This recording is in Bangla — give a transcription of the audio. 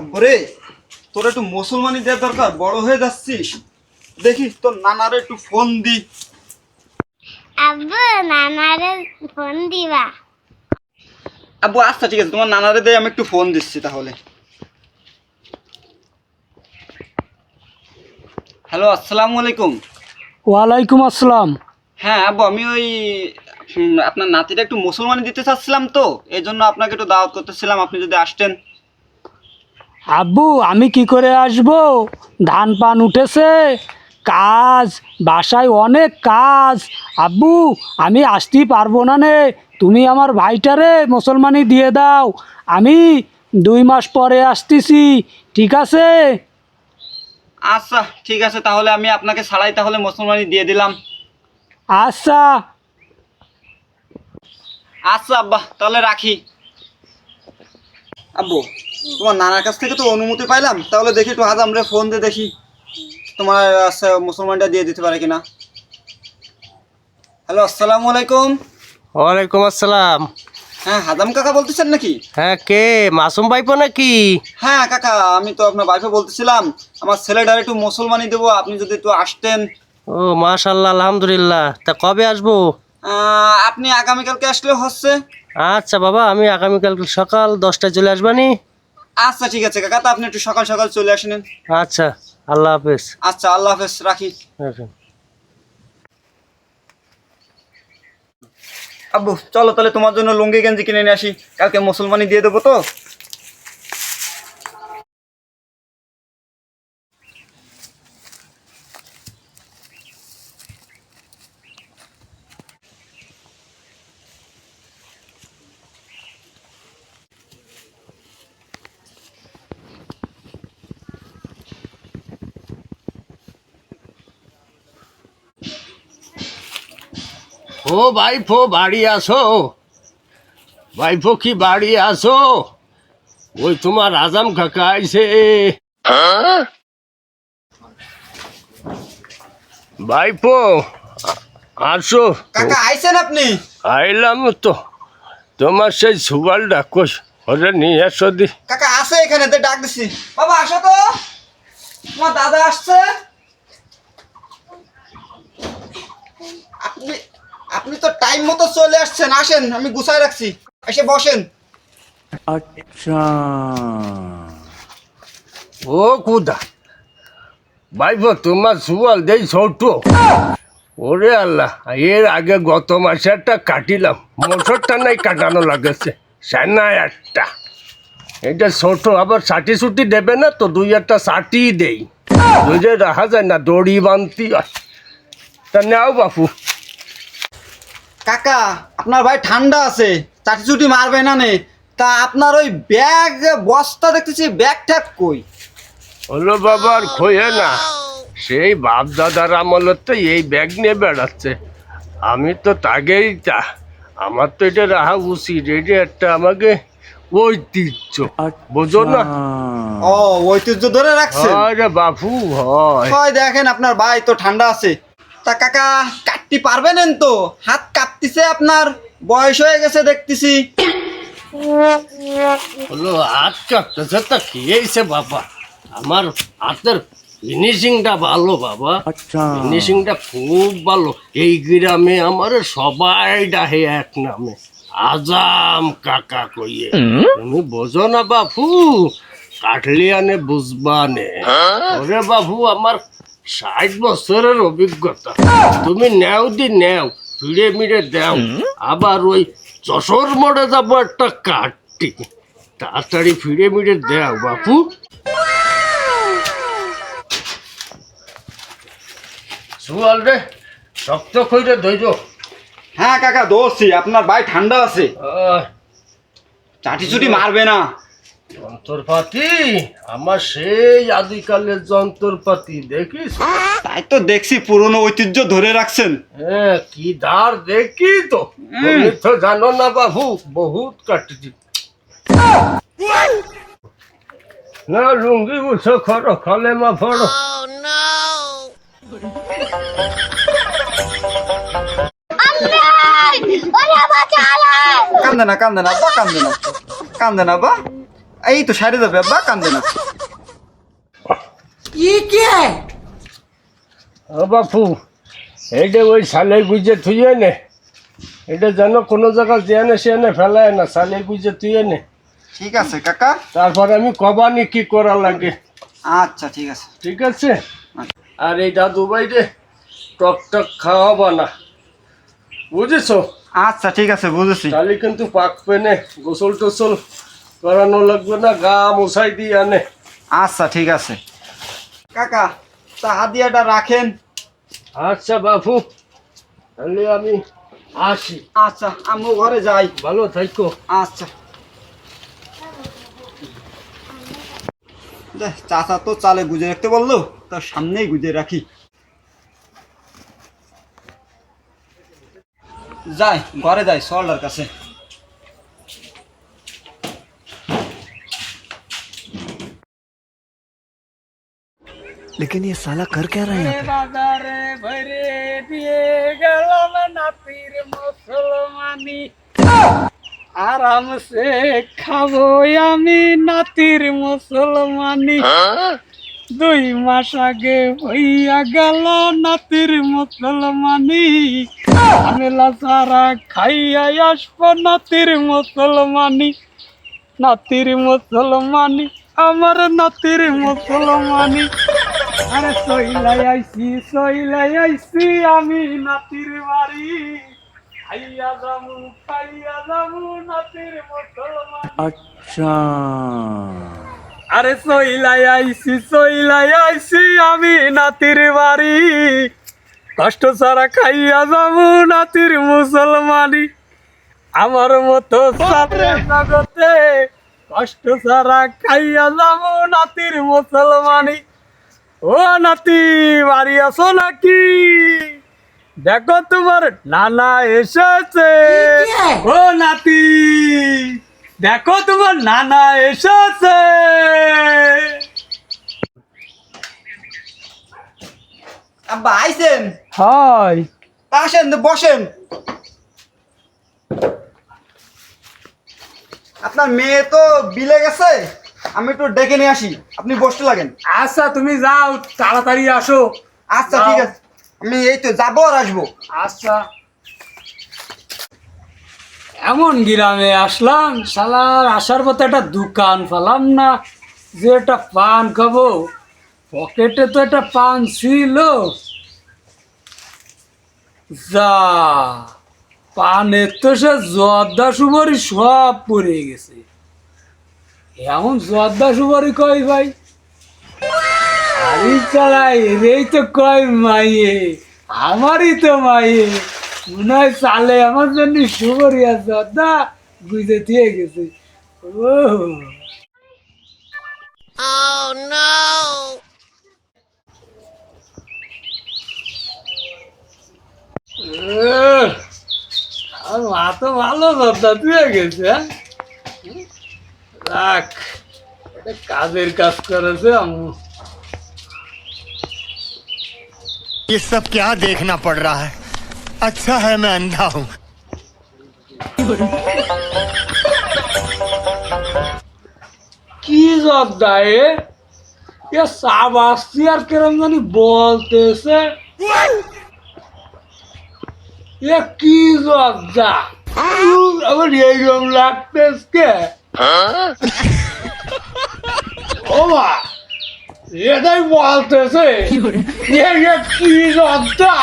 আব্বরে, তোর একটু মুসলমানি দেওয়ার দরকার, বড় হয়ে যাচ্ছিস। দেখি তোর নানারে একটু ফোন দি। আব্বু নানারে ফোন দিবা? আব্বু আচ্ছা ঠিক আছে, তোমার নানারে দিয়ে আমি একটু ফোন দিচ্ছি তাহলে। হ্যালো, আসসালামু আলাইকুম। ওয়ালাইকুম আসসালাম। হ্যাঁ আব্বু, আমি ওই আপনার নাতিটা একটু মুসলমানি দিতে চাচ্ছিলাম, তো এই জন্য আপনাকে একটু দাওয়াত করতেছিলাম, আপনি যদি আসতেন। আব্বু আমি কি করে আসব? ধান পান উঠেছে, কাজ, বাসায় অনেক কাজ। আব্বু আমি আসতেই পারবো না নে, তুমি আমার ভাইটারে মুসলমানি দিয়ে দাও, আমি 2 মাস পরে আসতেছি, ঠিক আছে? আচ্ছা ঠিক আছে, তাহলে আমি আপনাকে ছাড়াই তাহলে মুসলমানি দিয়ে দিলাম। আচ্ছা। আচ্ছা আব্বা, তাহলে রাখি। আব্বু, তোমার নানার কাছ থেকে তো অনুমতি পাইলাম, তাহলে দেখি একটু হাজাম রে ফোন দিয়ে দেখি তোমার মুসলমানটা দিয়ে দিতে পারে কিনা। হ্যালো, আসসালামু আলাইকুম। ওয়ালাইকুম আসসালাম। হ্যাঁ, হাজাম কাকা বলতেছেন নাকি? হ্যাঁ, কে? মাসুম ভাইপো নাকি? হ্যাঁ কাকা, আমি তো আপনার বাইফে বলতেছিলাম, আমার ছেলেটার একটু মুসলমানি দেবো, আপনি যদি একটু আসতেন। ও মাশাল্লাহ, আলহামদুলিল্লাহ। তা কবে আসবো? আপনি আগামীকালকে আসলেও হচ্ছে। আচ্ছা বাবা, আমি আগামীকাল সকাল 10টায় চলে আসবানি। আচ্ছা ঠিক আছে কাকা, তা আপনি একটু সকাল সকাল চলে আসেন। আচ্ছা, আল্লাহ হাফেজ। আচ্ছা, আল্লাহ হাফেজ, রাখি। আচ্ছা। আব্বু চলো তাহলে তোমার জন্য লুঙ্গি গেঞ্জি কিনে নিয়ে আসি, কালকে মুসলমানি দিয়ে দেবো তো। ও ভাইপো, বাড়ি আসো। ভাইপো কি বাড়ি আসো? ওই তোমার আজম কাকা আইছে। ভাইপো আসো। কাকা আইছেন আপনি? আইলাম তো, তোমার সেই সুবাল ডাকোস ওরে নিয়ে আসো দি। কাকা আছে এখানে, ডাক দিছি। বাবা আসো তো, তোমার দাদা আসছে। আপনি আপনি তো টাইম মতো চলে আসছেন, আসেন, আমি গুছায় রাখছি, এসে বসেন। আচ্ছা। ও কুদা ভাইপো, তোমার সুবাল দেই ছোট। ওরে আল্লাহ, এর আগে গত মাসে একটা কাটিলাম, মোটরটা নাই কাটানো লাগেছে, সেনায় একটা। এটা ছোট, আবার ষাটি ছুটি দেবে না তো, 2-1টা ষাটি দেই, বুঝে রাখা যায় না, দড়ি বানতি হয়। তা নেও বাপু। কাকা আপনার ভাই ঠান্ডা আছে, চাটি চুটি মারবে না নে। তা আপনার ওই ব্যাগ বস্তা দেখতেছি, ব্যাগ ঠ্যাগ কই? হলো বাবার খোয়ে না, সেই বাপ দাদার আমলের তো এই ব্যাগ নিয়ে বেড়াচ্ছে। আমি তো তাগেই তা, আমার তো এটা রাখা উচিত, এটা একটা আমাকে ঐতিহ্য, বোঝো না? ও, ঐতিহ্য ধরে রাখছেন। আরে বাপু হয়। হয় দেখেন, আপনার ভাই তো ঠান্ডা আছে। তা কাকা কাটতে পারবেন তো? হাত কাঁপতিছে আপনার, বয়স হয়ে গেছে দেখতেছি। হলো হাত কাঁপতেছে, তা কি হয়েছে বাবা? আমার হাতের ফিনিশিংটা ভালো বাবা, ফিনিশিংটা খুব ভালো। এই গ্রামে আমার সবাই ডাহে এক নামে, আজাম কাকা কইয়ে। তুমি বোঝো না বাপু, কাটলিয়ানে বুঝবানে। ওরে বাবু, আমার 60 বছরের অভিজ্ঞতা। তুমি নেও দি নেও, ফিরে মিরে দেও। আবার ওই যশোর মোড়ে যাবো একটা কাটটি, তাড়াতাড়ি ফিরে মিরে দেও বাপু। সুয়াল রে, শক্ত কইরে ধৈর্য। হ্যাঁ কাকা দোষী, আপনার ভাই ঠান্ডা আছে, চাটি চুটি মারবে না। যন্ত্রপাতি আমার সেই আদিকালের যন্ত্রপাতি, দেখিস? তাই তো দেখছি, পুরনো ঐতিহ্য ধরে রাখছেন। হ্যাঁ, কি ধার দেখি তো। তুমি তো জানো না বাবু, বহুত কাটছি না। লুঙ্গি উঠো, খড়ো খলে মা ফড়ো। কান্দে না কান্দে না বা, কান্দে না, কান্দে না বা। এই তো সাইডে যাবে আব্বা, কান্দে না। ও বাপু, এইটা ওই সালে গুজে থুয়ে নে, এটা যেন কোনো জায়গা যেনে সেনে ফেলায় না, সালে গুজে থুয়ে নে। ঠিক আছে কাকা। তারপরে আমি কবানি কি করা লাগে। আচ্ছা ঠিক আছে। ঠিক আছে। আর এই দাদু ভাই রে টক টক খাওয়াবা না, বুঝেছো? আচ্ছা ঠিক আছে, বুঝেছি। তাহলে কিন্তু পাক পেনে গোসল টোসল করানো লাগবে না, গা মশাই দিয়ে আনে। আচ্ছা ঠিক আছে কাকা, তা হাদিয়াটা রাখেন। আচ্ছা বাপু, তাহলে আমি আসি। আচ্ছা আম্মু ঘরে যাই। ভালো থাকো। আচ্ছা। দেখ চাচা তো চালে গুজে রাখতে বললো, তার সামনেই গুজে রাখি। যাই ঘরে যাই সল্ডার কাছে। लेकिन ये साला कर क्या रहा है यहाँ पे? বাজারে ভরে দিয়ে গেলাম নাতির মুসলমানি, আরামসে খাবো আমি নাতির মুসলমানি। 2 মাস আগে হইয়া গেল নাতির মুসলমানি, ঝামেলা সারা খাইয়া আসবো নাতির মুসলমানি। নাতির মুসলমানি, আমার নাতির মুসলমানি। আরে সইলাই আইছি আমি নাতির বাড়ি, খাইয়া যাবো নাতির মুসলমানি। अच्छा আরে সইলাই আইছি আমি নাতির বাড়ি, কষ্ট ছাড়া খাইয়া যাবো নাতির মুসলমানি। আমার মতো সাথে জগতে কষ্ট ছাড়া খাইয়া যাবো নাতির মুসলমানি। ও নাতি, বাড়ি আছো নাকি? দেখো তোমার নানা এসেছে। ও নাতি, দেখো তোমার নানা এসেছে। আব্বা আইছেন? হাই, আসেন বসেন। আপনার মেয়ে তো বিলে গেছে, আমি একটু ডেকে নিয়ে আসি, আপনি বসতে লাগেন। আচ্ছা তুমি যাও, তাড়াতাড়ি আসো। আচ্ছা ঠিক আছে, আমি এই তো যাবো আর আসবো। আচ্ছা। এমন গ্রামে আসলাম, শালার আসার পথে একটা দোকান পেলাম না যে একটা পান খাবো। পকেটে তো একটা পান ছিল, যা পানের তো সে জর্দা সুপারি সব পড়ে গেছে। এমন জর্দা সুপারি কয় ভাই, আরে চালাই রেই তো কয় মাইয়ে, আমারই তো মাইয়ে। মনে হয় চালে আমার জন্য সুপারিয়া জর্দা গুজে দিয়ে গেছে। ও আর মা তো ভালো জর্দা দিয়ে গেছে। রাখ, এটা কাজের কাজ করেছে আম্মু। ये सब क्या देखना पड़ रहा है? अच्छा है मैं अंधा हूँ। কি জর্দা এ সাবাস্তি আর কেরম জানি বলতেছে। এ কি জর্দা, আমার এইরকম লাগতেছে। ও মা, এটাই বলতেছে কি জর্দা।